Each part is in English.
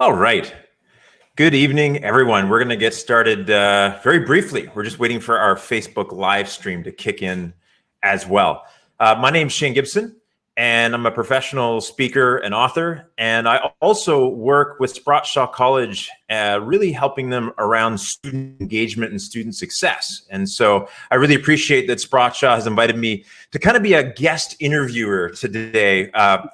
All right. Good evening, everyone. We're going to get started very briefly. We're just waiting for our Facebook live stream to kick in as well. My name's Shane Gibson, and I'm a professional speaker and author. And I also work with Sprott College, really helping them around student engagement and student success. And so I really appreciate that Sprott has invited me to kind of be a guest interviewer today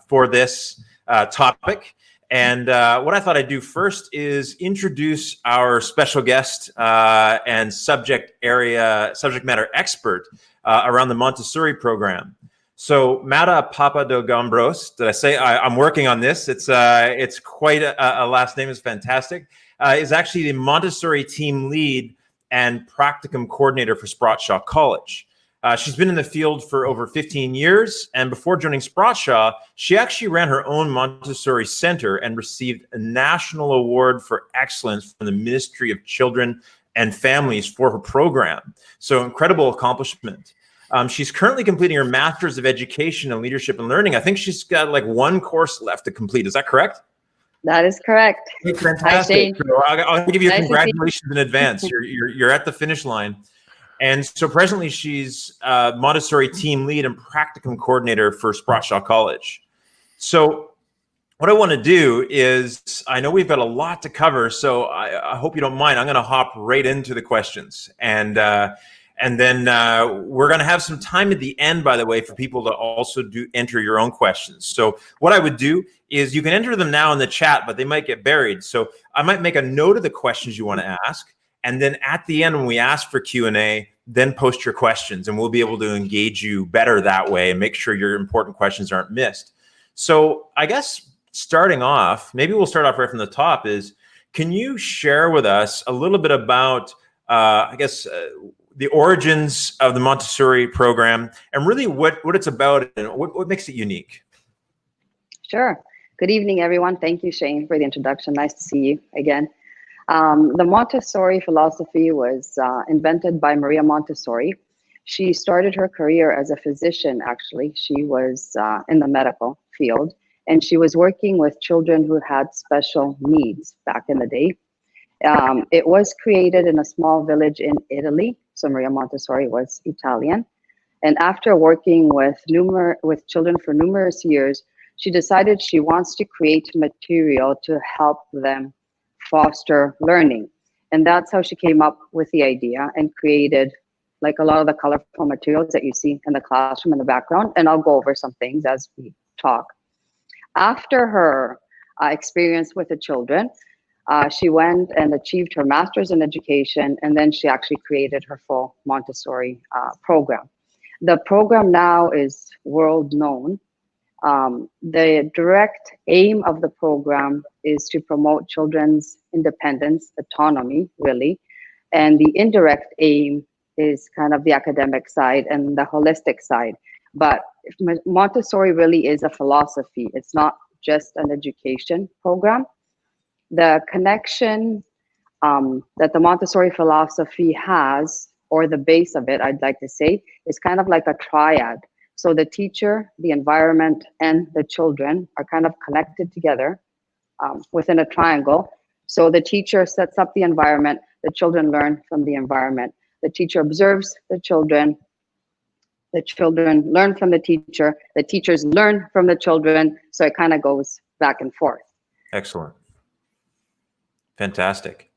for this topic. And what I thought I'd do first is introduce our special guest and subject matter expert around the Montessori program. So Mata Papadogombros, did I say I'm working on this? It's quite a last name. It's fantastic. Is actually the Montessori team lead and practicum coordinator for Sprott College. She's been in the field for over 15 years, and before joining Sprott, she actually ran her own Montessori Center and received a national award for excellence from the Ministry of Children and Families for her program. So incredible accomplishment. She's currently completing her Master's of Education in Leadership and Learning. I think she's got like one course left to complete. Is that correct? That is correct. Hey, fantastic. So I'll give you a congratulations in advance. You're at the finish line. And so presently she's Montessori team lead and practicum coordinator for Sprott College. So what I want to do is, I know we've got a lot to cover, so I hope you don't mind. I'm going to hop right into the questions. And then we're going to have some time at the end, by the way, for people to also enter your own questions. So what I would do is you can enter them now in the chat, but they might get buried. So I might make a note of the questions you want to ask. And then at the end, when we ask for Q&A, then post your questions, and we'll be able to engage you better that way and make sure your important questions aren't missed. So I guess starting off, maybe we'll start off right from the top is, can you share with us a little bit about, the origins of the Montessori program and really what it's about and what makes it unique? Sure. Good evening, everyone. Thank you, Shane, for the introduction. Nice to see you again. The Montessori philosophy was invented by Maria Montessori. She started her career as a physician, actually. She was in the medical field, and she was working with children who had special needs back in the day. It was created in a small village in Italy, so Maria Montessori was Italian. And after working with children for numerous years, she decided she wants to create material to help them foster learning. And that's how she came up with the idea and created like a lot of the colorful materials that you see in the classroom in the background. And I'll go over some things as we talk. After her experience with the children, she went and achieved her master's in education, and then she actually created her full Montessori program. The program now is world known. The direct aim of the program is to promote children's independence, autonomy, really. And the indirect aim is kind of the academic side and the holistic side. But Montessori really is a philosophy. It's not just an education program. The connection that the Montessori philosophy has, or the base of it, I'd like to say, is kind of like a triad. So the teacher, the environment, and the children are kind of connected together within a triangle. So the teacher sets up the environment, the children learn from the environment. The teacher observes the children learn from the teachers learn from the children. So it kind of goes back and forth. Excellent. Fantastic.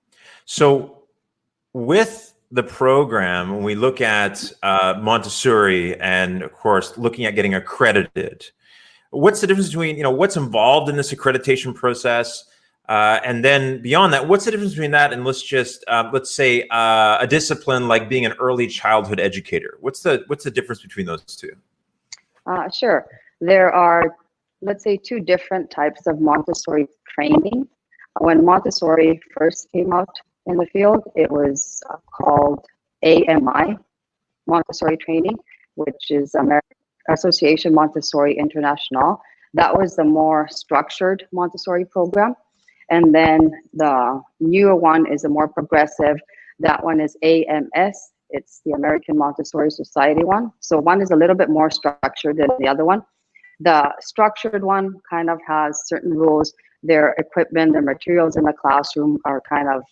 So with the program, when we look at Montessori and of course looking at getting accredited, what's the difference between what's involved in this accreditation process, and then beyond that, what's the difference between that and let's say a discipline like being an early childhood educator? What's the difference between those two? Sure. There are, let's say, two different types of Montessori training. When Montessori first came out in the field, it was called AMI, Montessori Training, which is American Association Montessori International. That was the more structured Montessori program. And then the newer one is a more progressive. That one is AMS. It's the American Montessori Society one. So one is a little bit more structured than the other one. The structured one kind of has certain rules Their equipment, their materials in the classroom are kind of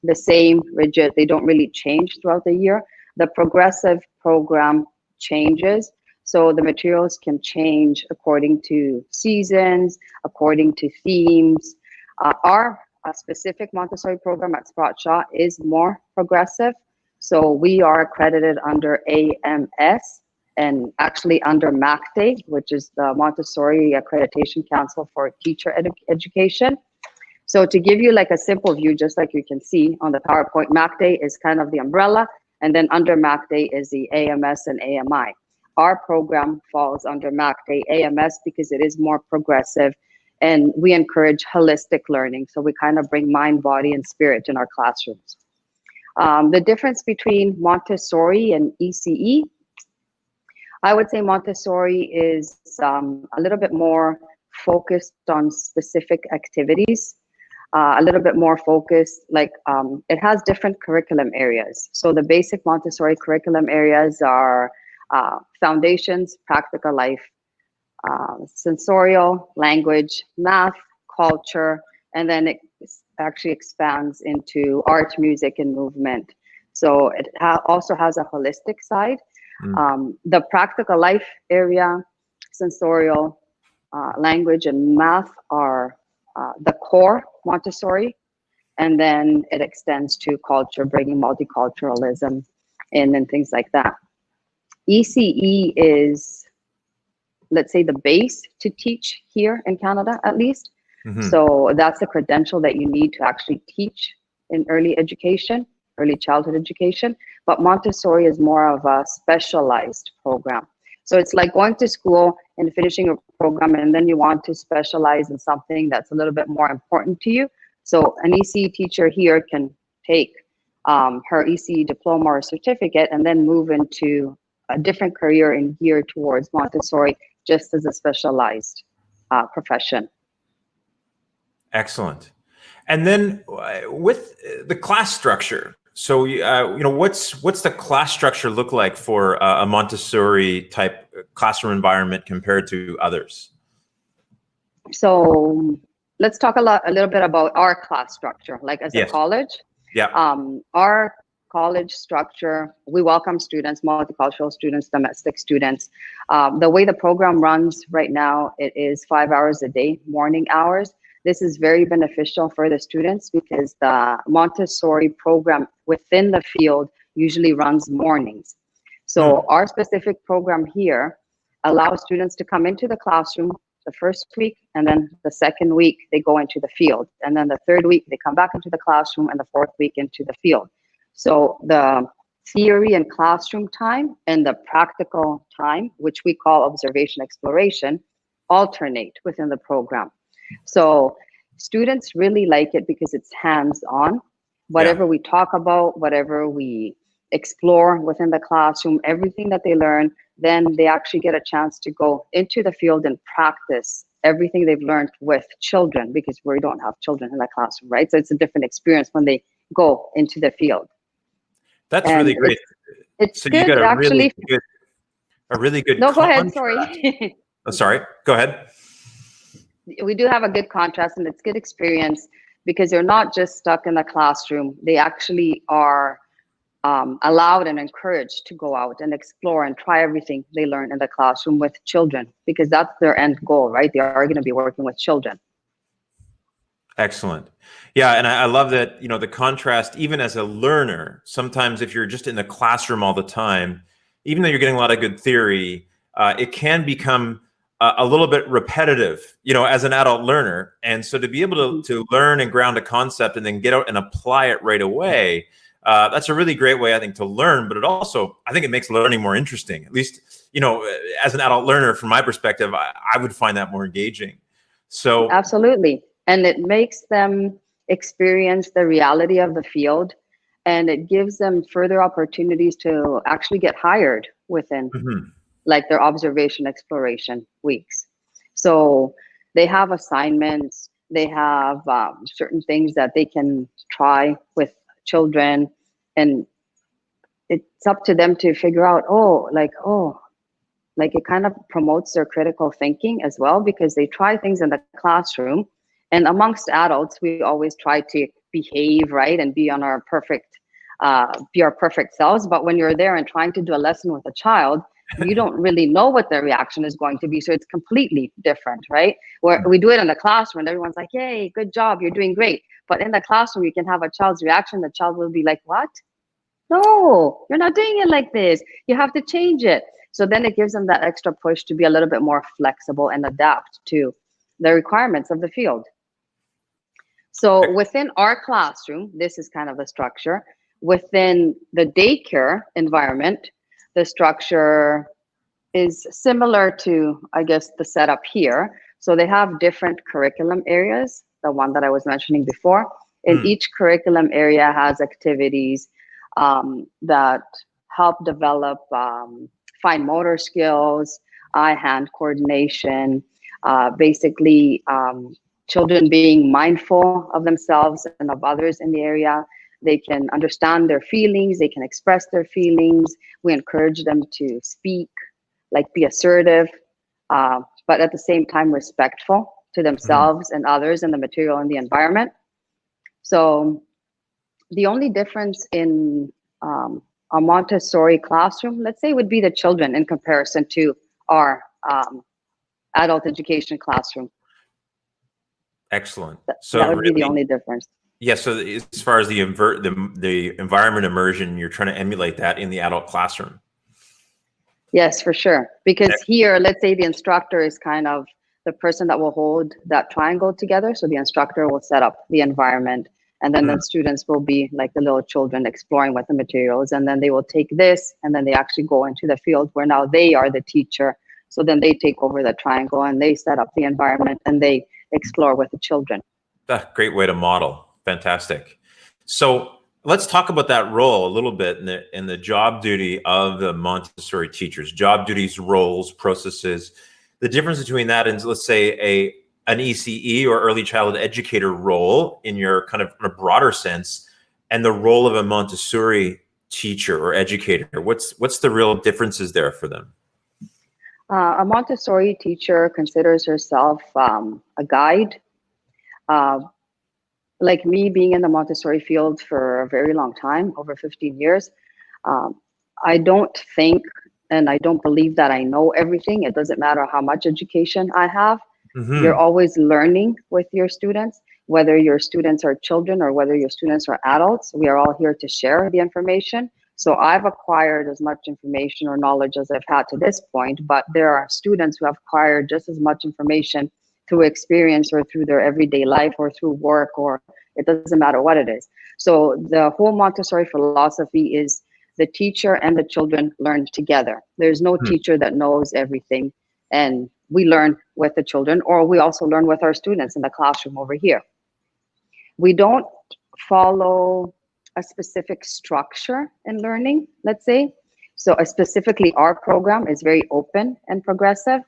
the same, rigid. They don't really change throughout the year. The progressive program changes. So the materials can change according to seasons, according to themes. Our specific Montessori program at Sprott Shaw is more progressive. So we are accredited under AMS and actually under MACTE, which is the Montessori Accreditation Council for Teacher Education. So to give you like a simple view, just like you can see on the PowerPoint, MACTE is kind of the umbrella, and then under MACTE is the AMS and AMI. Our program falls under MACTE AMS because it is more progressive, and we encourage holistic learning. So we kind of bring mind, body, and spirit in our classrooms. The difference between Montessori and ECE, I would say Montessori is a little bit more focused on specific activities, a little bit more focused, like it has different curriculum areas. So the basic Montessori curriculum areas are foundations, practical life, sensorial, language, math, culture, and then it actually expands into art, music, and movement. So it also has a holistic side. The practical life area, sensorial, language, and math are the core Montessori, and then it extends to culture, bringing multiculturalism in and things like that. ECE is, let's say, the base to teach here in Canada, at least. So that's the credential that you need to actually teach in early education, early childhood education. But Montessori is more of a specialized program. So it's like going to school and finishing a program, and then you want to specialize in something that's a little bit more important to you. So an ECE teacher here can take her ECE diploma or certificate and then move into a different career and gear towards Montessori just as a specialized profession. Excellent. And then with the class structure, so what's the class structure look like for a Montessori type classroom environment compared to others? So let's talk a little bit about our class structure, like as a college. Yeah. Our college structure, we welcome students, multicultural students, domestic students. The way the program runs right now, it is 5 hours a day, morning hours. This is very beneficial for the students because the Montessori program within the field usually runs mornings. So our specific program here allows students to come into the classroom the first week, and then the second week they go into the field. And then the third week they come back into the classroom, and the fourth week into the field. So the theory and classroom time and the practical time, which we call observation exploration, alternate within the program. So students really like it because it's hands-on. Whatever we talk about, whatever we explore within the classroom, everything that they learn, then they actually get a chance to go into the field and practice everything they've learned with children, because we don't have children in the classroom, right? So it's a different experience when they go into the field. That's really great. It's so good, you got actually. A really good No, contrast. go ahead, sorry. Oh, sorry, go ahead. We do have a good contrast, and it's good experience because they're not just stuck in the classroom. They actually are allowed and encouraged to go out and explore and try everything they learn in the classroom with children, because that's their end goal, right? They are going to be working with children. Excellent. Yeah, and I love that, the contrast, even as a learner, sometimes if you're just in the classroom all the time, even though you're getting a lot of good theory, it can become a little bit repetitive, as an adult learner. And so to be able to learn and ground a concept and then get out and apply it right away, that's a really great way, I think, to learn. But I think it makes learning more interesting. At least, as an adult learner, from my perspective, I would find that more engaging. So absolutely. And it makes them experience the reality of the field, and it gives them further opportunities to actually get hired within like their observation exploration weeks. So they have assignments, they have certain things that they can try with children, and it's up to them to figure out, like it kind of promotes their critical thinking as well, because they try things in the classroom And amongst adults, we always try to behave, right, and be our perfect selves. But when you're there and trying to do a lesson with a child, you don't really know what their reaction is going to be. So it's completely different, right? Where we do it in the classroom and everyone's like, yay, good job, you're doing great. But in the classroom, you can have a child's reaction. The child will be like, what? No, you're not doing it like this. You have to change it. So then it gives them that extra push to be a little bit more flexible and adapt to the requirements of the field. So within our classroom, this is kind of the structure. Within the daycare environment, the structure is similar to, I guess, the setup here. So they have different curriculum areas, the one that I was mentioning before. And each curriculum area has activities that help develop fine motor skills, eye-hand coordination, basically children being mindful of themselves and of others in the area. They can understand their feelings, they can express their feelings. We encourage them to speak, like be assertive, but at the same time respectful to themselves and others and the material and the environment. So the only difference in a Montessori classroom, let's say, would be the children in comparison to our adult education classroom. Excellent. So that would be the only difference. Yeah. So as far as the environment immersion, you're trying to emulate that in the adult classroom. Yes, for sure. Because here, let's say the instructor is kind of the person that will hold that triangle together. So the instructor will set up the environment, and then the students will be like the little children exploring with the materials. And then they will take this, and then they actually go into the field where now they are the teacher. So then they take over the triangle and they set up the environment and they explore with the children. Great way to model. Fantastic. So let's talk about that role a little bit in the job duty of the Montessori teachers, job duties, roles, processes, the difference between that and, let's say, an ECE or early childhood educator role in your kind of in a broader sense, and the role of a Montessori teacher or educator. What's the real differences there for them? A Montessori teacher considers herself a guide. Like me, being in the Montessori field for a very long time, over 15 years, I don't think and I don't believe that I know everything. It doesn't matter how much education I have. You're always learning with your students, whether your students are children or whether your students are adults. We are all here to share the information. So I've acquired as much information or knowledge as I've had to this point, but there are students who have acquired just as much information through experience or through their everyday life or through work, or it doesn't matter what it is. So the whole Montessori philosophy is the teacher and the children learn together. There's no teacher that knows everything, and we learn with the children, or we also learn with our students in the classroom over here. We don't follow a specific structure in learning, let's say. So specifically our program is very open and progressive.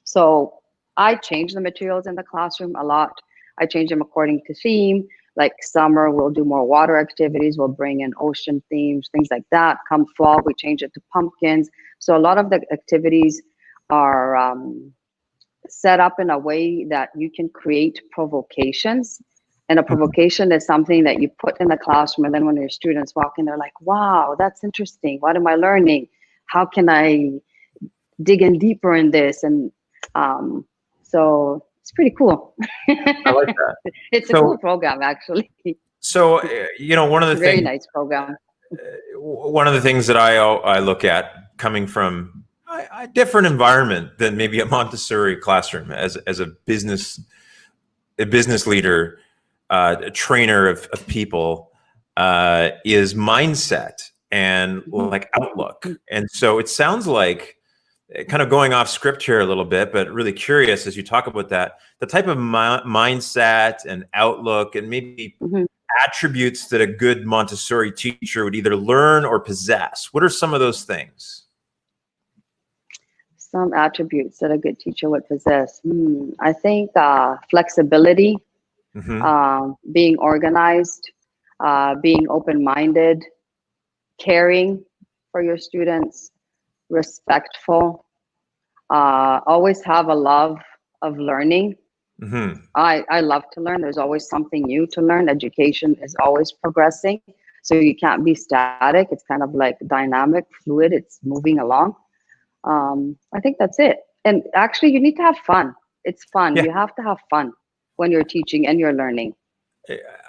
So I change the materials in the classroom a lot. I change them according to theme. Like summer, we'll do more water activities. We'll bring in ocean themes, things like that. Come fall, we change it to pumpkins. So a lot of the activities are set up in a way that you can create provocations. And a provocation is something that you put in the classroom, and then when your students walk in, they're like, wow, that's interesting. What am I learning? How can I dig in deeper in this? And so it's pretty cool. I like that. It's a cool program, actually. So, one of the very nice program. One of the things that I look at, coming from a different environment than maybe a Montessori classroom, as a business leader, a trainer of people, is mindset and like outlook. And so it sounds like, kind of going off script here a little bit, but really curious as you talk about that, the type of mindset and outlook and maybe attributes that a good Montessori teacher would either learn or possess. What are some of those things? Some attributes that a good teacher would possess. I think flexibility, being organized, being open-minded, caring for your students, respectful, always have a love of learning, I love to learn. There's always something new to learn. Education is always progressing. So you can't be static. It's kind of like dynamic, fluid. It's moving along. I think that's it. And actually, you need to have fun. It's fun. Yeah. You have to have fun when you're teaching and you're learning.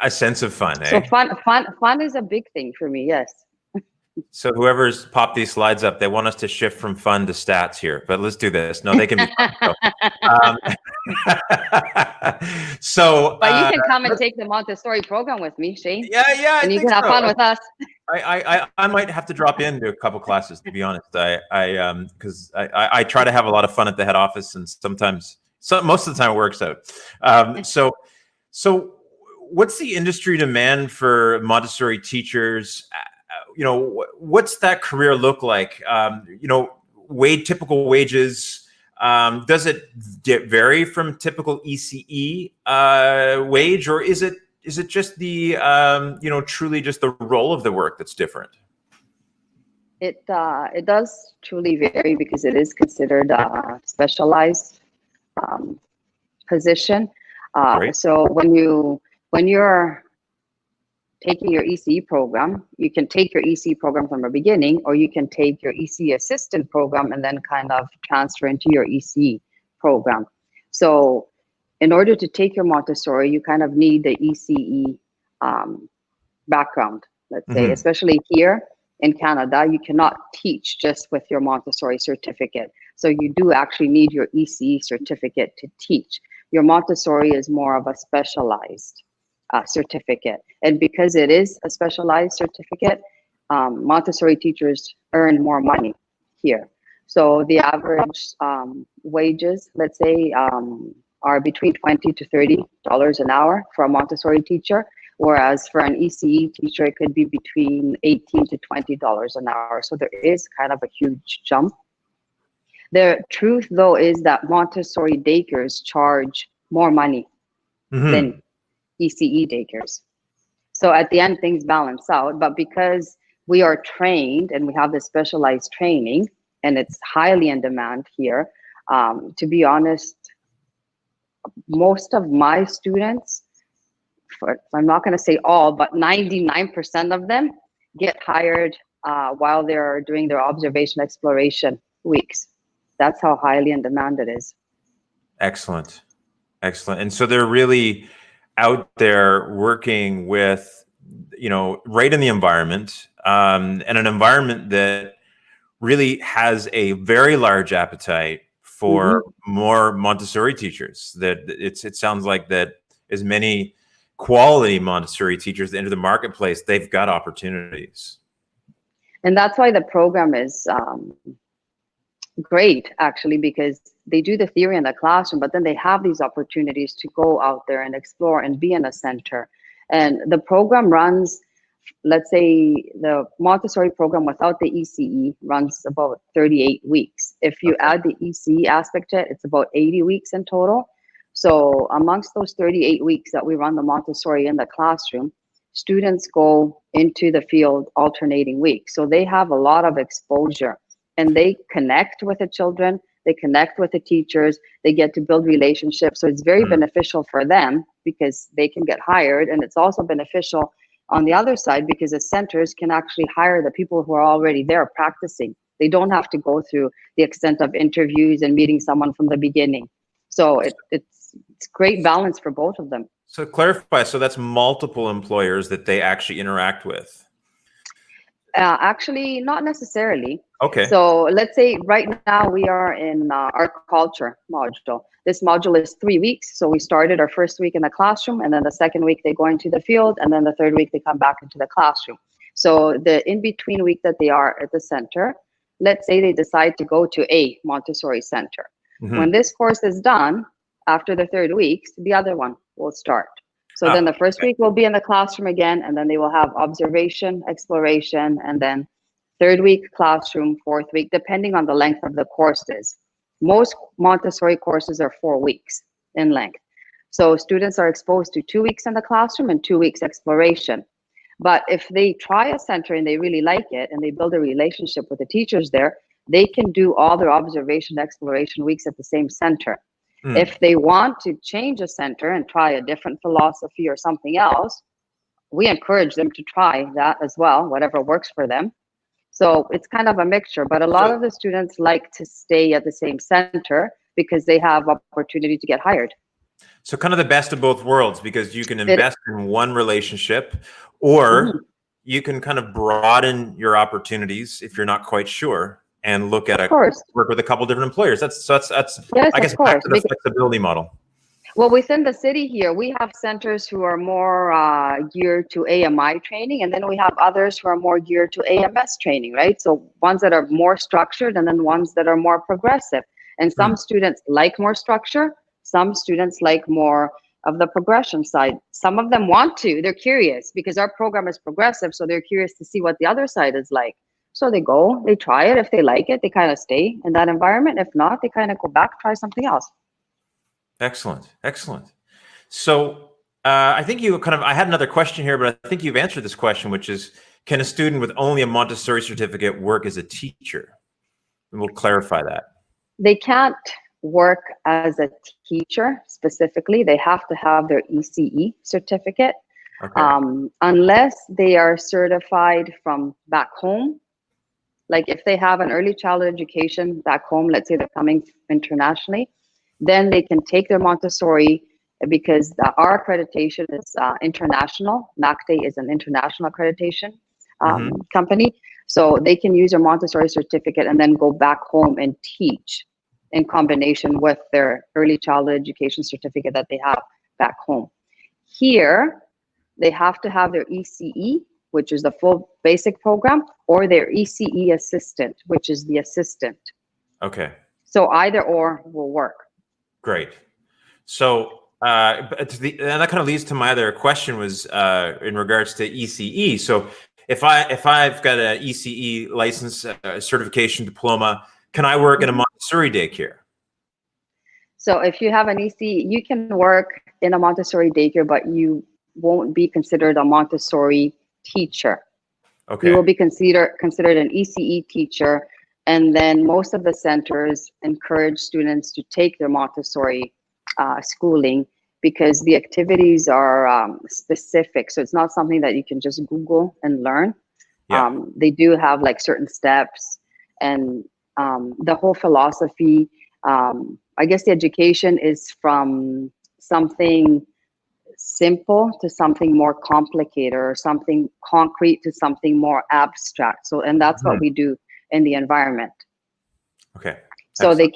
A sense of fun, So eh? fun is a big thing for me. Yes. So whoever's popped these slides up, they want us to shift from fun to stats here, but let's do this. No, they can be fun. So, But you can come and take the Montessori program with me, Shane. yeah, I And you think can have so. fun with us. I might have to drop into a couple classes, to be honest. Because I try to have a lot of fun at the head office, and sometimes, most of the time, it works out. So what's the industry demand for Montessori teachers? What's that career look like? Typical wages. Does it vary from typical ECE wage, or is it just the truly just the role of the work that's different? It does truly vary because it is considered a specialized position. So when you're taking your ECE program, you can take your ECE program from the beginning, or you can take your ECE assistant program and then kind of transfer into your ECE program. So in order to take your Montessori, you kind of need the ECE background, let's say, especially here in Canada, you cannot teach just with your Montessori certificate. So you do actually need your ECE certificate to teach. Your Montessori is more of a specialized certificate. And because it is a specialized certificate, Montessori teachers earn more money here. So the average wages, let's say, are between $20 to $30 an hour for a Montessori teacher, whereas for an ECE teacher, it could be between $18 to $20 an hour. So there is kind of a huge jump. The truth, though, is that Montessori daycares charge more money than ECE daycares. So at the end, things balance out. But because we are trained and we have this specialized training, and it's highly in demand here, to be honest, most of my students, I'm not going to say all, but 99% of them get hired while they're doing their observation exploration weeks. That's how highly in demand it is. Excellent. And so they're really out there working with, right in the environment, and an environment that really has a very large appetite for more Montessori teachers. That it sounds like that as many quality Montessori teachers enter the marketplace, they've got opportunities. And that's why the program is great, actually, because they do the theory in the classroom, but then they have these opportunities to go out there and explore and be in a center. And the program runs, let's say the Montessori program without the ECE runs about 38 weeks. If you add the ECE aspect to it, it's about 80 weeks in total. So amongst those 38 weeks that we run the Montessori in the classroom, students go into the field alternating weeks. So they have a lot of exposure. And they connect with the children, they connect with the teachers, they get to build relationships. So it's very beneficial for them because they can get hired. And it's also beneficial on the other side because the centers can actually hire the people who are already there practicing. They don't have to go through the extent of interviews and meeting someone from the beginning. So it's great balance for both of them. So clarify, so that's multiple employers that they actually interact with? Actually, not necessarily. Okay. So let's say right now we are in our culture module. This module is 3 weeks. So we started our first week in the classroom, and then the second week they go into the field, and then the third week they come back into the classroom. So the in-between week that they are at the center, let's say they decide to go to a Montessori center. When this course is done, after the third week, the other one will start. So then the first week will be in the classroom again, and then they will have observation, exploration, and then third week classroom, fourth week, depending on the length of the courses. Most Montessori courses are 4 weeks in length. So students are exposed to 2 weeks in the classroom and 2 weeks exploration. But if they try a center and they really like it and they build a relationship with the teachers there, they can do all their observation exploration weeks at the same center. If they want to change a center and try a different philosophy or something else, we encourage them to try that as well, whatever works for them. So it's kind of a mixture, but a lot of the students like to stay at the same center because they have opportunity to get hired. So kind of the best of both worlds, because you can invest in one relationship, or you can kind of broaden your opportunities if you're not quite sure, and look at work with a couple different employers. That's yes, I guess back to the flexibility model. Well, within the city here, we have centers who are more geared to AMI training, and then we have others who are more geared to AMS training, right? So ones that are more structured, and then ones that are more progressive. And some students like more structure, some students like more of the progression side. Some of them want to, they're curious because our program is progressive, so they're curious to see what the other side is like. So they go, they try it. If they like it, they kind of stay in that environment. If not, they kind of go back, try something else. Excellent, excellent. So I think you kind of, I had another question here, but I think you've answered this question, which is, can a student with only a Montessori certificate work as a teacher? And we'll clarify that. They can't work as a teacher specifically. They have to have their ECE certificate, unless they are certified from back home. Like if they have an early childhood education back home, let's say they're coming internationally, then they can take their Montessori, because our accreditation is international. MACTE is an international accreditation company. So they can use their Montessori certificate and then go back home and teach in combination with their early childhood education certificate that they have back home. Here, they have to have their ECE, which is the full basic program, or their ECE assistant, which is the assistant. Okay. So either or will work. Great. So and that kind of leads to my other question, was in regards to ECE. So if I've got an ECE license, certification diploma, can I work in a Montessori daycare? So if you have an ECE, you can work in a Montessori daycare, but you won't be considered a Montessori teacher. Okay. You will be considered an ECE teacher. And then most of the centers encourage students to take their Montessori schooling, because the activities are specific. So it's not something that you can just Google and learn. Yeah. They do have like certain steps, and the whole philosophy, I guess the education is from something simple to something more complicated, or something concrete to something more abstract. So, and that's what we do in the environment. Okay. So they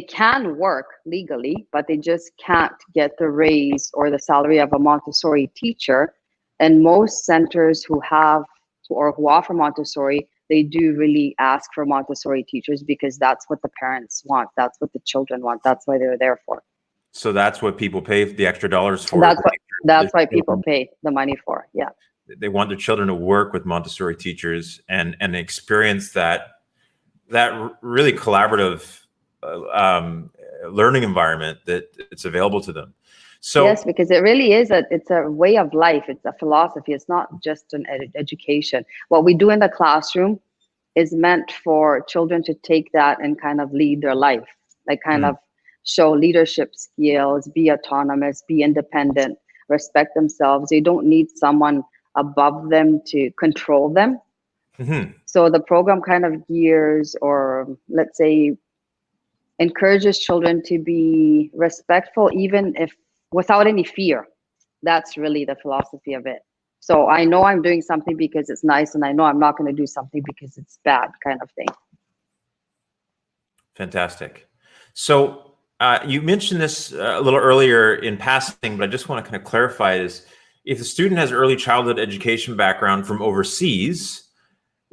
can work legally, but they just can't get the raise or the salary of a Montessori teacher. And most centers who offer Montessori, they do really ask for Montessori teachers, because that's what the parents want. That's what the children want. That's why they're there for. So that's what people pay the extra dollars for. That's why people pay the money for. Yeah. They want their children to work with Montessori teachers and experience that really collaborative learning environment that it's available to them. So yes, because it really is it's a way of life. It's a philosophy. It's not just an education. What we do in the classroom is meant for children to take that and kind of lead their life, like kind of show leadership skills, be autonomous, be independent, respect themselves. They don't need someone above them to control them. So the program kind of gears, or let's say encourages children to be respectful, even if without any fear. That's really the philosophy of it. So I know I'm doing something because it's nice, and I know I'm not going to do something because it's bad, kind of thing. Fantastic. So you mentioned this a little earlier in passing, but I just want to kind of clarify is, if the student has early childhood education background from overseas,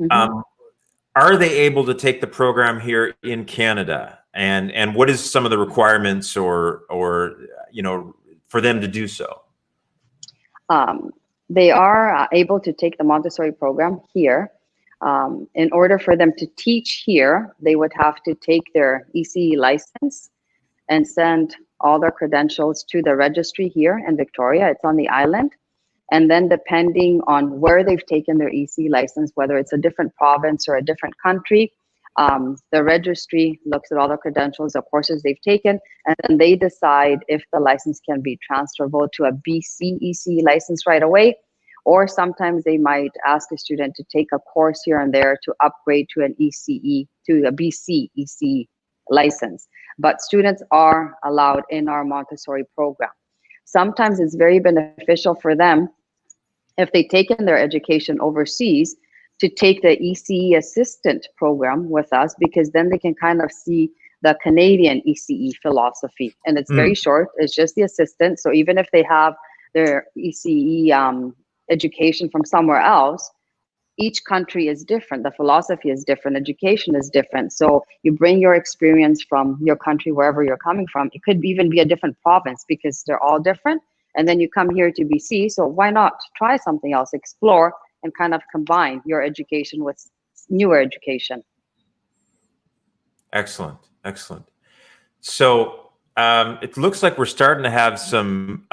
are they able to take the program here in Canada? And what is some of the requirements or for them to do so? They are able to take the Montessori program here. In order for them to teach here, they would have to take their ECE license and send all their credentials to the registry here in Victoria. It's on the island. And then depending on where they've taken their ECE license, whether it's a different province or a different country, The registry looks at all the credentials, the courses they've taken, and then they decide if the license can be transferable to a BCEC license right away, or sometimes they might ask a student to take a course here and there to upgrade to an ECE, to a BCEC license. But students are allowed in our Montessori program. Sometimes it's very beneficial for them, if they've taken their education overseas, to take the ECE assistant program with us, because then they can kind of see the Canadian ECE philosophy. And it's very short, it's just the assistant. So even if they have their ECE education from somewhere else, each country is different, the philosophy is different, education is different. So you bring your experience from your country, wherever you're coming from. It could even be a different province, because they're all different. And then you come here to BC, so why not try something else, explore, and kind of combine your education with newer education. Excellent, excellent. So it looks like we're starting to have some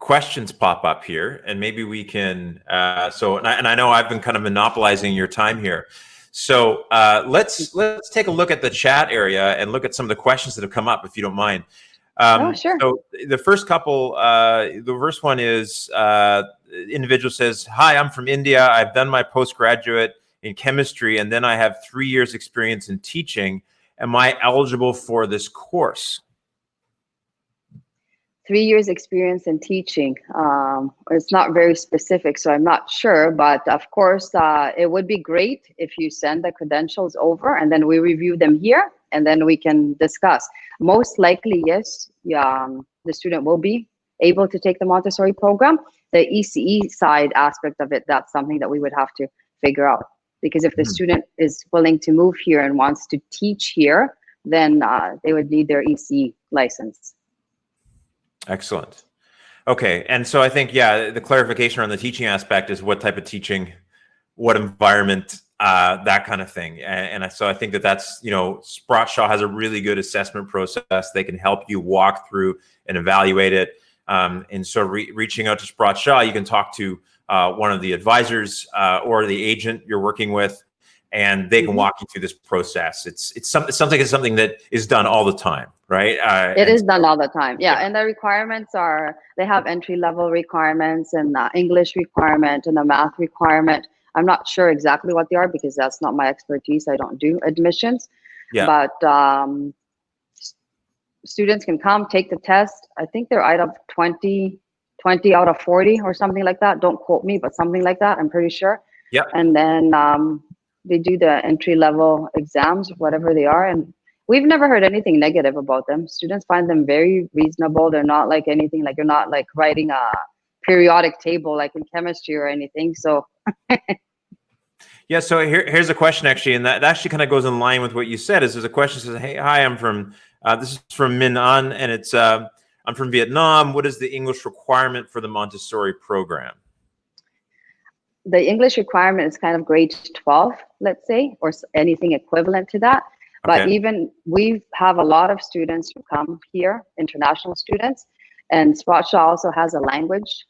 questions pop up here, and maybe we can. And I know I've been kind of monopolizing your time here. So let's take a look at the chat area and look at some of the questions that have come up, if you don't mind. Sure. So the first couple, the first one is, individual says, "Hi, I'm from India. I've done my postgraduate in chemistry, and then I have 3 years experience in teaching. Am I eligible for this course?" 3 years experience in teaching. It's not very specific, so I'm not sure, but of course, it would be great if you send the credentials over and then we review them here and then we can discuss. Most likely, yes, the student will be able to take the Montessori program. The ECE side aspect of it, that's something that we would have to figure out. Because if the student is willing to move here and wants to teach here, then they would need their ECE license. Excellent. Okay. And so I think, yeah, the clarification on the teaching aspect is what type of teaching, what environment, that kind of thing. So I think that's, Sprott has a really good assessment process. They can help you walk through and evaluate it. And so reaching out to Sprott, you can talk to one of the advisors or the agent you're working with, and they can walk you through this process. It's something that is done all the time, right? It is done all the time, yeah. And the requirements are, they have entry-level requirements and English requirement and a math requirement. I'm not sure exactly what they are because that's not my expertise. I don't do admissions. Yeah. But students can come, take the test. I think they're out of 20 out of 40 or something like that. Don't quote me, but something like that, I'm pretty sure. Yeah. And then they do the entry-level exams, whatever they are. And we've never heard anything negative about them. Students find them very reasonable. They're not like anything, like you're not like writing a periodic table like in chemistry or anything. So yeah, so here's a question actually, and that actually kind of goes in line with what you said. Is there's a question that says, "Hey, hi, I'm from this is from Min An, and it's I'm from Vietnam. What is the English requirement for the Montessori program?" The English requirement is kind of grade 12, let's say, or anything equivalent to that. Okay. But even we have a lot of students who come here, international students, and Sprott also has a language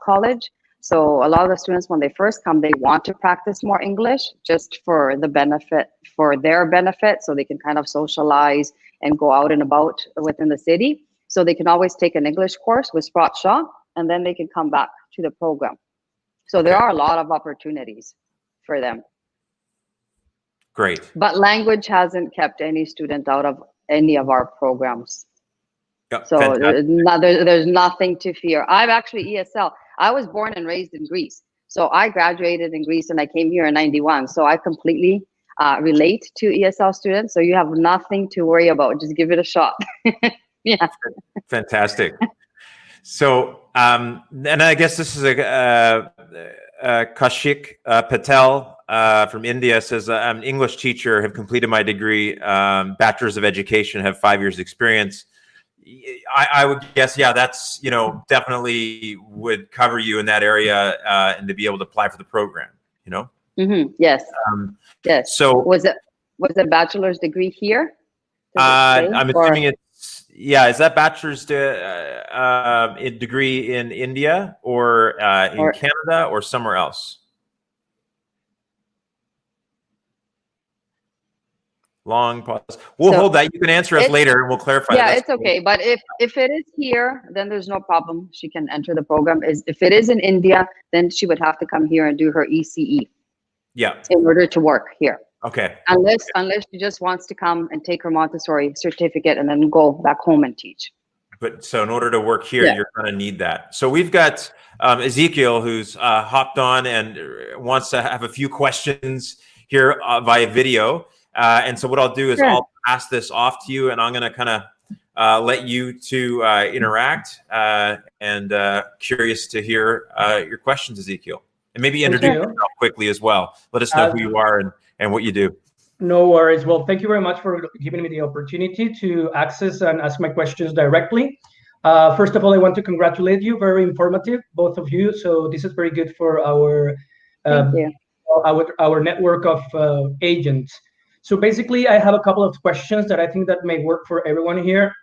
college. So a lot of the students, when they first come, they want to practice more English just for the benefit, for their benefit, so they can kind of socialize and go out and about within the city. So they can always take an English course with Sprott, and then they can come back to the program. So there are a lot of opportunities for them. Great. But language hasn't kept any student out of any of our programs. Yep, so there's nothing to fear. I'm actually ESL. I was born and raised in Greece. So I graduated in Greece and I came here in '91. So I completely relate to ESL students. So you have nothing to worry about. Just give it a shot. Yeah. Fantastic. So, and I guess this is Kashik Patel from India says, "I'm an English teacher, have completed my degree, Bachelors of Education, have 5 years experience." I would guess, yeah, that's, definitely would cover you in that area and to be able to apply for the program, Mm-hmm. Yes. Yes. So was it bachelor's degree here? I'm assuming it's, yeah. Is that bachelor's degree in India or in Canada or somewhere else? Long pause. We'll hold that. You can answer us later and we'll clarify that. Yeah, it's okay. But if it is here, then there's no problem. She can enter the program. If it is in India, then she would have to come here and do her ECE. Yeah. In order to work here. Okay. Unless she just wants to come and take her Montessori certificate and then go back home and teach. But so in order to work here, you're going to need that. So we've got Ezekiel who's hopped on and wants to have a few questions here via video. And so what I'll do is I'll pass this off to you, and I'm going to kind of let you two interact. And curious to hear your questions, Ezekiel. And maybe introduce yourself quickly as well. Let us know who you are and what you do. No worries. Well, thank you very much for giving me the opportunity to access and ask my questions directly. First of all, I want to congratulate you. Very informative, both of you. So this is very good for our network of agents. So basically, I have a couple of questions that I think that may work for everyone here.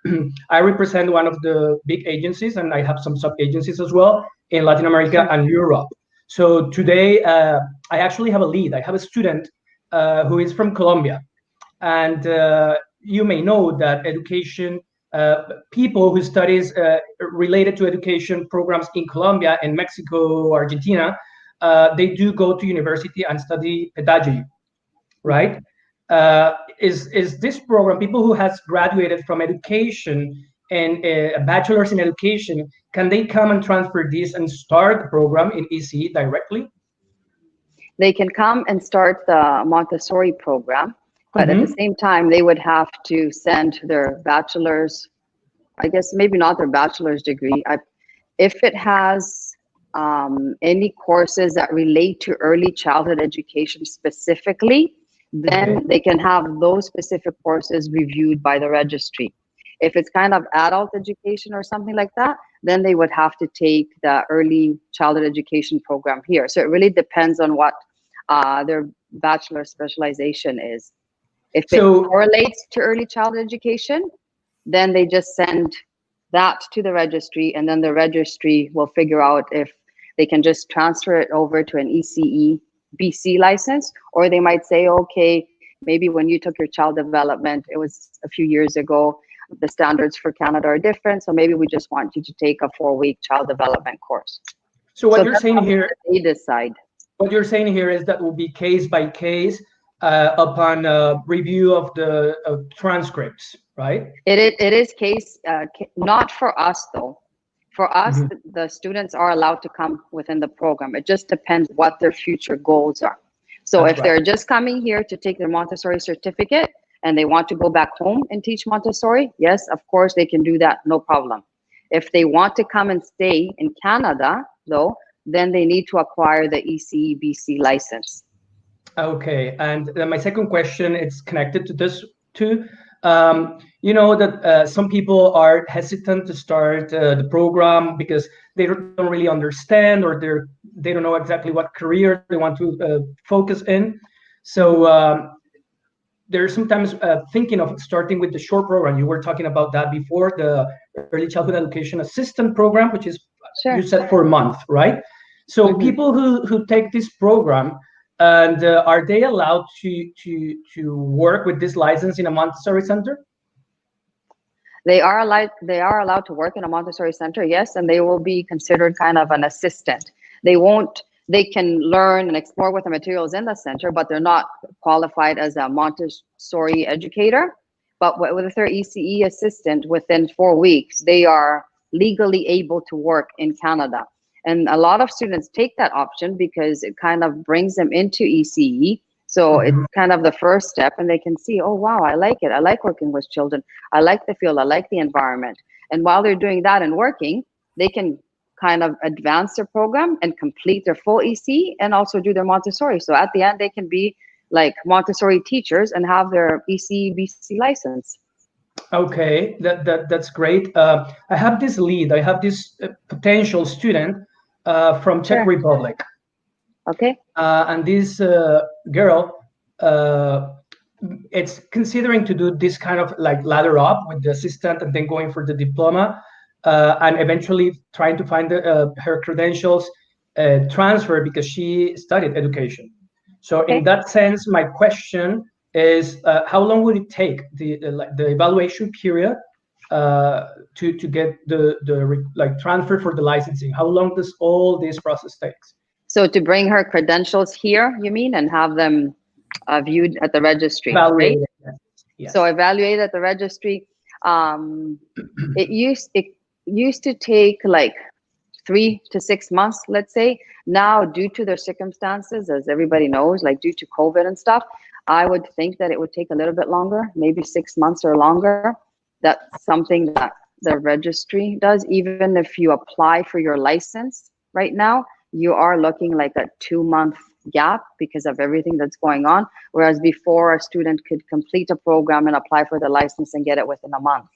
I represent one of the big agencies, and I have some sub-agencies as well in Latin America and Europe. So today, I actually have a lead. I have a student who is from Colombia. And you may know that education, people who studies related to education programs in Colombia and Mexico, Argentina, they do go to university and study pedagogy, right? Is this program, people who has graduated from education and a bachelor's in education, can they come and transfer this and start the program in ECE directly? They can come and start the Montessori program, but at the same time, they would have to send their bachelor's, I guess maybe not their bachelor's degree. If it has any courses that relate to early childhood education specifically, then they can have those specific courses reviewed by the registry. If it's kind of adult education or something like that, then they would have to take the early childhood education program here. So it really depends on what their bachelor specialization is. If it correlates to early childhood education, then they just send that to the registry, and then the registry will figure out if they can just transfer it over to an ECE BC license, or they might say, okay, maybe when you took your child development, it was a few years ago, the standards for Canada are different, so maybe we just want you to take a 4-week child development course. So what you're saying here, they decide. What you're saying here is that will be case by case upon review of the transcripts, right? It is case, not for us though. For us, the students are allowed to come within the program. It just depends what their future goals are. So if they're just coming here to take their Montessori certificate and they want to go back home and teach Montessori, yes, of course they can do that, no problem. If they want to come and stay in Canada though, then they need to acquire the ECE BC license. Okay, and then my second question is connected to this too. You know that some people are hesitant to start the program because they don't really understand, or they don't know exactly what career they want to focus in. So they're sometimes thinking of starting with the short program. You were talking about that before, the Early Childhood Education Assistant program, which is you said for a month, right? So people who take this program, and are they allowed to work with this license in a Montessori center? They are allowed to work in a Montessori center, yes, and they will be considered kind of an assistant. They can learn and explore with the materials in the center, but they're not qualified as a Montessori educator. But with their ECE assistant, within 4 weeks, they are legally able to work in Canada. And a lot of students take that option because it kind of brings them into ECE. So it's kind of the first step, and they can see, oh, wow, I like it. I like working with children. I like the field. I like the environment. And while they're doing that and working, they can kind of advance their program and complete their full ECE and also do their Montessori. So at the end, they can be like Montessori teachers and have their ECE BC license. Okay, that's great. I have this lead. I have this potential student from Czech Republic. Okay. And this girl, it's considering to do this kind of like ladder up with the assistant and then going for the diploma, and eventually trying to find her credentials transfer because she studied education. So in that sense, my question is how long would it take the evaluation period to get the transfer for the licensing? How long does all this process takes? So to bring her credentials here, you mean, and have them viewed at the registry, right? Yes. So evaluate at the registry. It used to take like 3 to 6 months, let's say. Now, due to their circumstances, as everybody knows, like due to COVID and stuff, I would think that it would take a little bit longer, maybe 6 months or longer. That's something that the registry does. Even if you apply for your license right now, you are looking like a 2-month gap because of everything that's going on. Whereas before, a student could complete a program and apply for the license and get it within a month.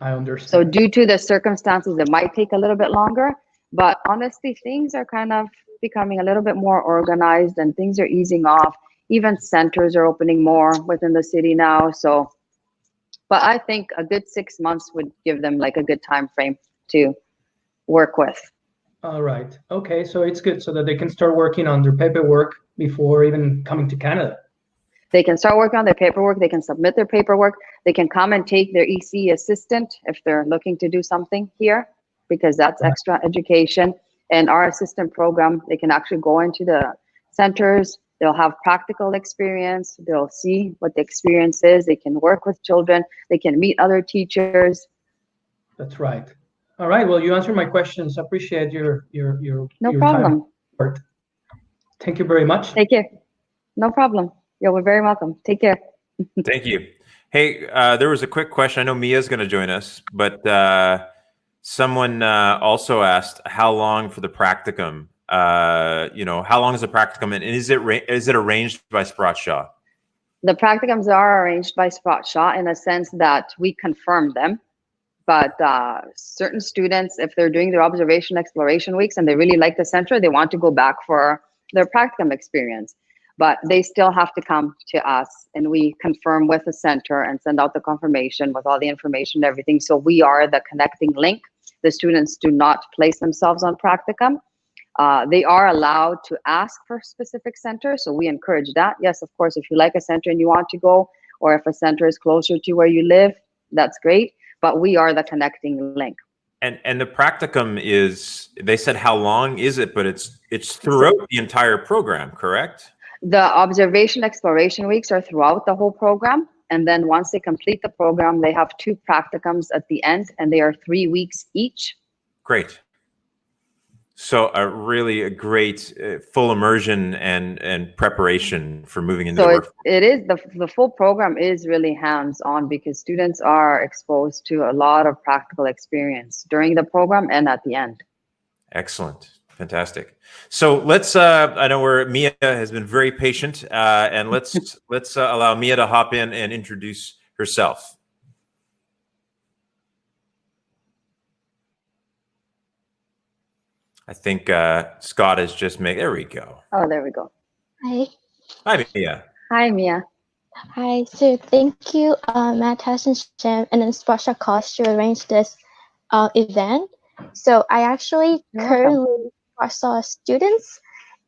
I understand. So due to the circumstances, it might take a little bit longer, but honestly, things are kind of becoming a little bit more organized and things are easing off. Even centers are opening more within the city now. So, but I think a good 6 months would give them like a good time frame to work with. All right. Okay. So it's good so that they can start working on their paperwork before even coming to Canada. They can start working on their paperwork. They can submit their paperwork. They can come and take their EC assistant if they're looking to do something here, because that's extra education. And our assistant program, they can actually go into the centers. They'll have practical experience. They'll see what the experience is. They can work with children. They can meet other teachers. That's right. All right. Well, you answered my questions. I appreciate your No problem. Time. Thank you very much. Take care. No problem. You're very welcome. Take care. Thank you. Hey, there was a quick question. I know Mia's going to join us, but someone also asked how long for the practicum. How long is the practicum, and is it arranged by Sprott Shaw? The practicums are arranged by Sprott Shaw in a sense that we confirm them. But certain students, if they're doing their observation exploration weeks and they really like the center, they want to go back for their practicum experience. But they still have to come to us and we confirm with the center and send out the confirmation with all the information and everything. So we are the connecting link. The students do not place themselves on practicum. They are allowed to ask for specific centers. So we encourage that. Yes, of course, if you like a center and you want to go, or if a center is closer to where you live, that's great. But we are the connecting link. And the practicum is, they said how long is it, but it's throughout the entire program, correct? The observation exploration weeks are throughout the whole program. And then once they complete the program, they have 2 practicums at the end, and they are 3 weeks each. Great. So a great full immersion and preparation for moving into the workforce. It is, the full program is really hands-on because students are exposed to a lot of practical experience during the program and at the end. Excellent. Fantastic. So let's, I know Mia has been very patient, and let's allow Mia to hop in and introduce herself. I think Scott has just made, there we go. Oh, there we go. Hi. Hi, Mia. Hi, Mia. Hi. So thank you, Matt, and Shem, and then Sprott Cost to arrange this event. So I actually currently saw students,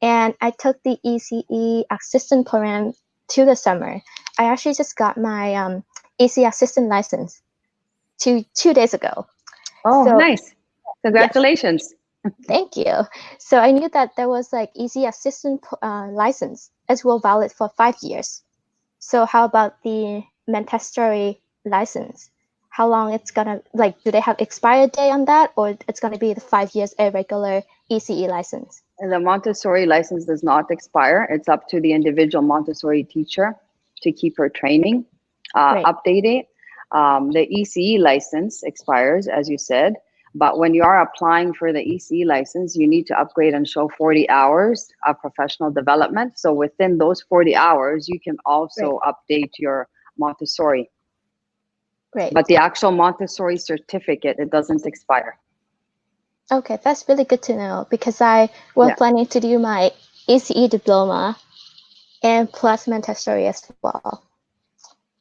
and I took the ECE assistant program to the summer. I actually just got my ECE assistant license 2 days ago. Oh, so, nice. Congratulations. Yes. Thank you. So I knew that there was like ECE assistant license as well valid for 5 years. So how about the Montessori license? How long it's gonna, like, do they have expired date on that, or it's gonna be the 5 years a regular ECE license? And the Montessori license does not expire. It's up to the individual Montessori teacher to keep her training updated. The ECE license expires, as you said. But when you are applying for the ECE license, you need to upgrade and show 40 hours of professional development. So within those 40 hours, you can also update your Montessori. Great. But the actual Montessori certificate, it doesn't expire. Okay, that's really good to know, because I was planning to do my ECE diploma and plus Montessori as well.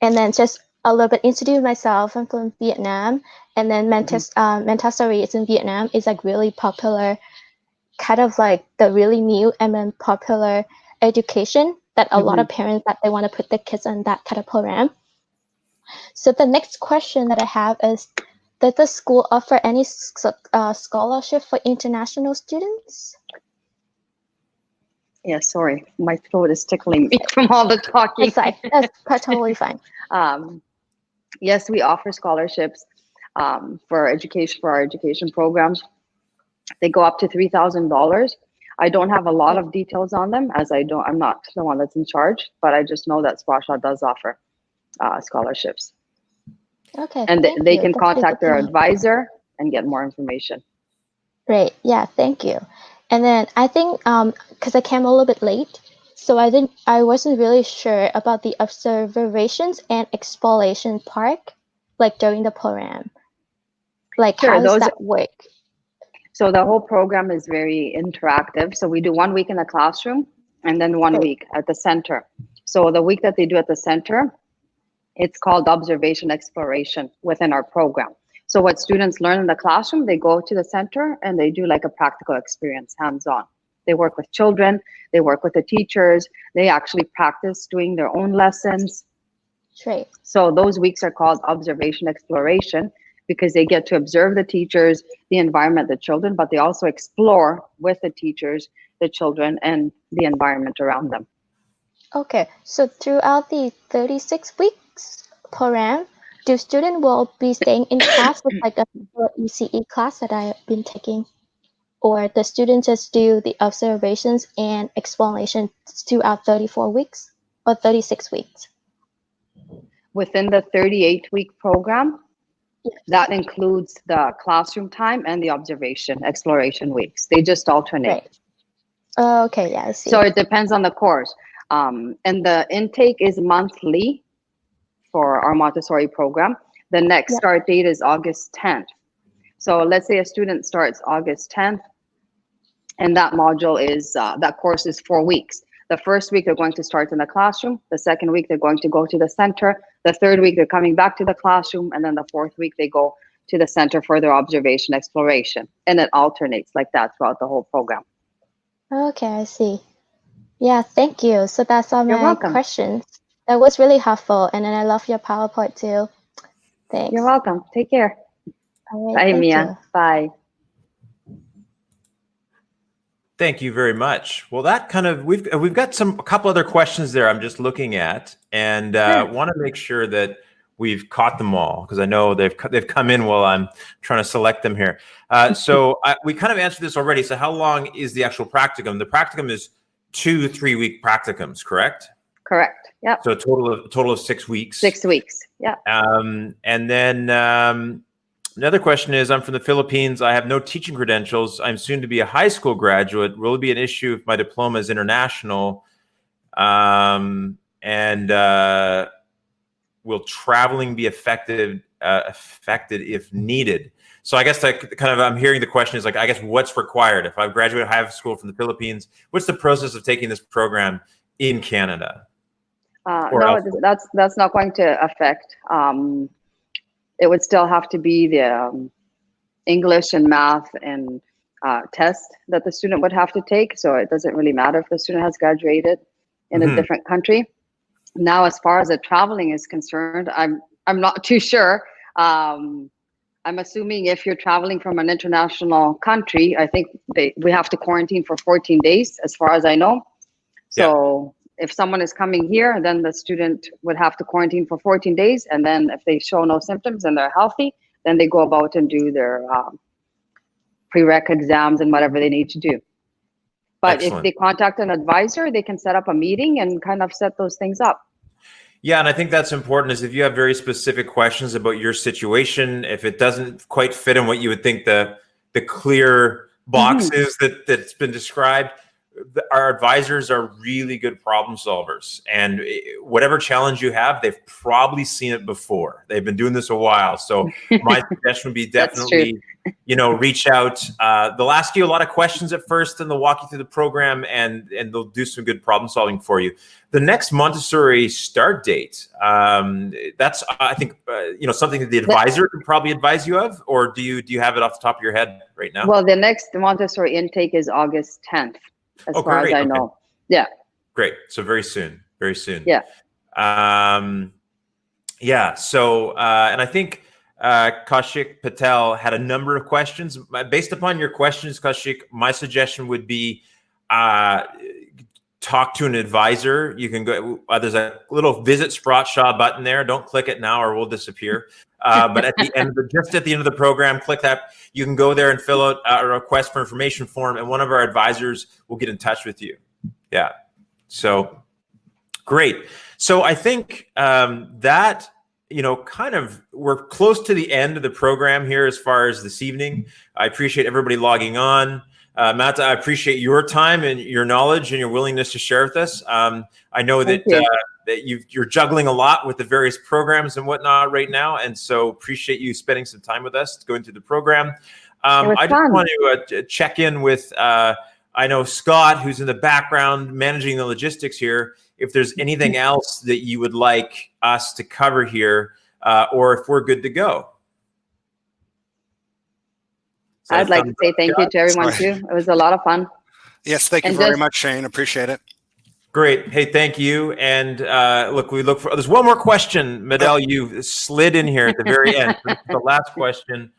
And then just a little bit introduce myself. I'm from Vietnam, and then Montessori is in Vietnam. It's like really popular, kind of like the really new and then popular education that a lot of parents that they want to put their kids on that kind of program. So the next question that I have is, does the school offer any scholarship for international students? Yeah, sorry, my throat is tickling me from all the talking. It's like, that's totally fine. Yes, we offer scholarships for our education programs. They go up to $3,000. I don't have a lot of details on them, as I'm not the one that's in charge, but I just know that Sprott does offer scholarships. Okay, and thank they you. can That's really contact good to their know. advisor and get more information. Great. Yeah, thank you. And then I think because I came a little bit late, so I wasn't really sure about the observations and exploration part, like during the program. Like, Sure, how does those- that work? So the whole program is very interactive. So we do 1 week in the classroom and then 1 Great. week at the center. So the week that they do at the center, it's called observation exploration within our program. So what students learn in the classroom, they go to the center and they do like a practical experience, hands-on. They work with children, they work with the teachers, they actually practice doing their own lessons. Great. So those weeks are called observation exploration because they get to observe the teachers, the environment, the children, but they also explore with the teachers, the children, and the environment around them. Okay, so throughout the 36 weeks program, do students will be staying in class with like a ECE class that I've been taking? Or the students just do the observations and exploration throughout 34 weeks or 36 weeks? Within the 38-week program, that includes the classroom time and the observation exploration weeks. They just alternate. Right. Okay, yeah, I see. So it depends on the course. And the intake is monthly for our Montessori program. The next start date is August 10th. So let's say a student starts August 10th, and that module is, that course is 4 weeks. The first week they're going to start in the classroom. The second week they're going to go to the center. The third week they're coming back to the classroom. And then the fourth week they go to the center for their observation exploration. And it alternates like that throughout the whole program. Okay, I see. Yeah, thank you. So that's all You're my welcome. questions. That was really helpful. And then I love your PowerPoint too. Thanks. You're welcome. Take care. All right, Bye, thank Mia. you. Bye. Thank you very much. Well, that kind of we've got a couple other questions there. I'm just looking at, and want to make sure that we've caught them all because I know they've come in while I'm trying to select them here. So we kind of answered this already. So how long is the actual practicum? The practicum is 2 to 3 week practicums, correct? Correct. Yep. So a total of 6 weeks. 6 weeks. Yeah. And then another question is, I'm from the Philippines. I have no teaching credentials. I'm soon to be a high school graduate. Will it be an issue if my diploma is international? And will traveling be affected if needed? So I guess I'm hearing the question is like, I guess what's required? If I've graduated high school from the Philippines, what's the process of taking this program in Canada? No, that's not going to affect. It would still have to be the English and math and test that the student would have to take. So it doesn't really matter if the student has graduated in a different country. Now, as far as the traveling is concerned, I'm not too sure. I'm assuming if you're traveling from an international country, I think we have to quarantine for 14 days, as far as I know. So if someone is coming here, then the student would have to quarantine for 14 days. And then if they show no symptoms and they're healthy, then they go about and do their prereq exams and whatever they need to do. But if they contact an advisor, they can set up a meeting and kind of set those things up. Yeah, and I think that's important is if you have very specific questions about your situation, if it doesn't quite fit in what you would think the clear box is that's been described, our advisors are really good problem solvers. And whatever challenge you have, they've probably seen it before. They've been doing this a while. So my suggestion would be definitely, reach out. They'll ask you a lot of questions at first and they'll walk you through the program and they'll do some good problem solving for you. The next Montessori start date, that's, I think, something that the advisor could probably advise you of, or do you have it off the top of your head right now? Well, the next Montessori intake is August 10th. As far as I know. Yeah. Great. So very soon. Very soon. Yeah. Yeah. So, and I think Kaushik Patel had a number of questions. Based upon your questions, Kaushik, my suggestion would be talk to an advisor. You can go, there's a little Visit Sprott Shaw button there. Don't click it now or we'll disappear. But at the end, just at the end of the program, click that. You can go there and fill out a request for information form, and one of our advisors will get in touch with you. Yeah. So great. So I think that, you know, kind of we're close to the end of the program here as far as this evening. I appreciate everybody logging on. Matt, I appreciate your time and your knowledge and your willingness to share with us. I know that you're juggling a lot with the various programs and whatnot right now, and so appreciate you spending some time with us going through the program. I just want to check in with, I know Scott, who's in the background managing the logistics here, if there's anything else that you would like us to cover here, or if we're good to go. I'd like to say thank you to everyone too. It was a lot of fun. Yes, thank you very much, Shane. Appreciate it. Great. Hey, thank you. And look, we look for, there's one more question, Medell, you slid in here at the very end. The last question.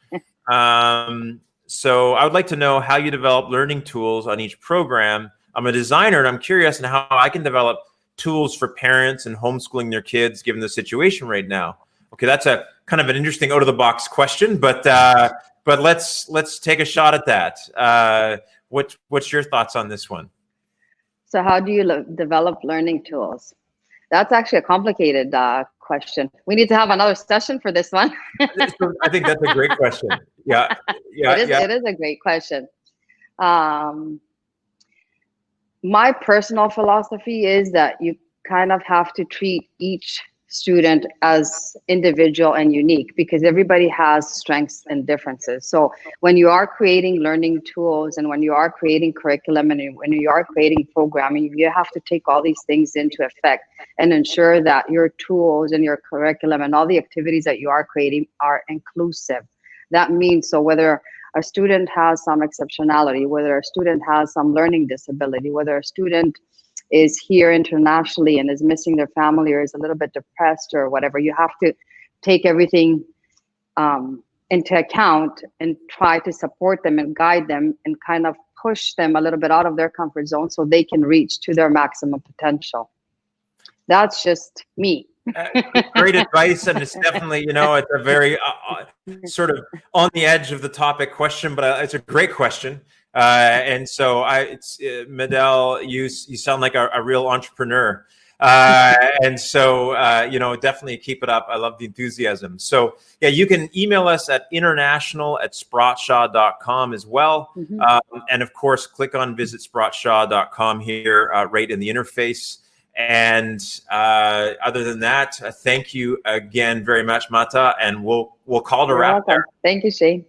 So I would like to know how you develop learning tools on each program. I'm a designer and I'm curious on how I can develop tools for parents and homeschooling their kids given the situation right now. Okay, that's a kind of an interesting out of the box question, but let's take a shot at that. What's your thoughts on this one? So how do you develop learning tools? That's actually a complicated question. We need to have another session for this one. I think that's a great question. Yeah. It is a great question. My personal philosophy is that you kind of have to treat each student as individual and unique, because everybody has strengths and differences. So when you are creating learning tools and when you are creating curriculum and when you are creating programming, you have to take all these things into effect and ensure that your tools and your curriculum and all the activities that you are creating are inclusive. That means, so whether a student has some exceptionality, whether a student has some learning disability, whether a student is here internationally and is missing their family or is a little bit depressed or whatever, you have to take everything into account and try to support them and guide them and kind of push them a little bit out of their comfort zone so they can reach to their maximum potential. That's just me. Great advice, and it's definitely, you know, it's a very sort of on the edge of the topic question, but it's a great question. And so Medell, you sound like a real entrepreneur. And so, you know, definitely keep it up. I love the enthusiasm. So yeah, you can email us at international@sprottshaw.com as well. And of course, click on visit sprottshaw.com here, right in the interface. And other than that, thank you again very much, Mata, and we'll call it a wrap there. Thank you, Shane.